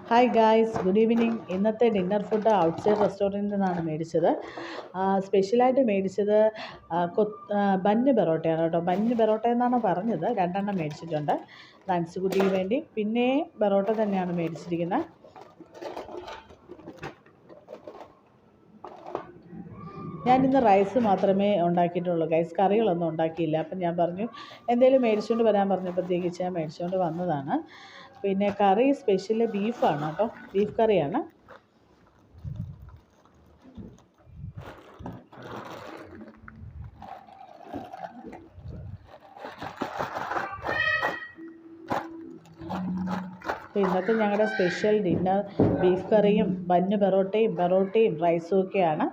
Hi guys, good evening. ഇന്നത്തെ dinner food outside റെസ്റ്റോറൻറ്റിൽ നിന്നാണ് മേടിച്ചത്. സ്പെഷ്യലായിട്ട് മേടിച്ചത് ബന്ന് പെറോട്ടയാണ് കേട്ടോ. ബന്ന് പെറോട്ട എന്നാണ് പറഞ്ഞത്. 2 മേടിച്ചിട്ടുണ്ട് നൻസുകുട്ടിക്ക് വേണ്ടി. പിന്നെ പെറോട്ട തന്നെയാണ് മേടിച്ചിരിക്കുന്നത്. ഞാനിന്ന് റൈസ് മാത്രമേ ഉണ്ടാക്കിയിട്ടുള്ളൂ ഗൈസ്, കറികളൊന്നും ഉണ്ടാക്കിയില്ല. അപ്പം ഞാൻ പറഞ്ഞു എന്തെങ്കിലും മേടിച്ചുകൊണ്ട് വരാൻ പറഞ്ഞപ്പോഴത്തേക്ക് ഞാൻ മേടിച്ചുകൊണ്ട് വന്നതാണ്. പിന്നെ കറി സ്പെഷ്യൽ ബീഫാണ് കേട്ടോ, ബീഫ് കറിയാണ്. ഇന്നത്തെ ഞങ്ങളുടെ സ്പെഷ്യൽ ഡിന്നർ ബീഫ് കറിയും ബന്ന് പെറോട്ടയും റൈസും ഒക്കെയാണ്.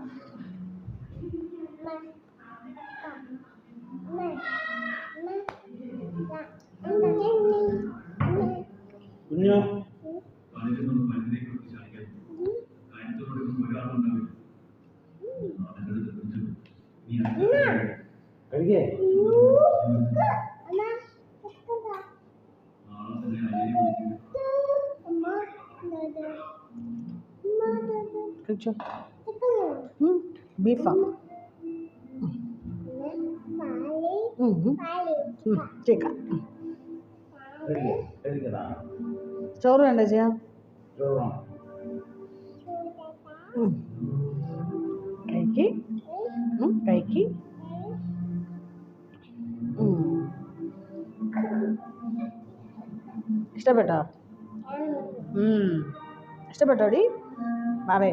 ബീഫാ ചിക്കൻ. ചോറ് വേണ്ട ചെയ്യാം. കഴിക്ക് കഴിക്ക്. ഇഷ്ടപ്പെട്ടോ? ഇഷ്ടപ്പെട്ടോടി മാവേ?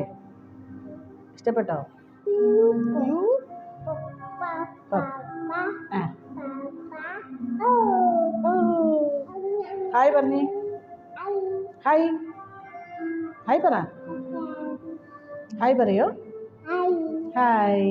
ഇഷ്ടപ്പെട്ടോ? ഹായ് പറഞ്ഞേ. ഹായ് ഹായ് പറ. ഹായ് പറയോ? ഹായ്.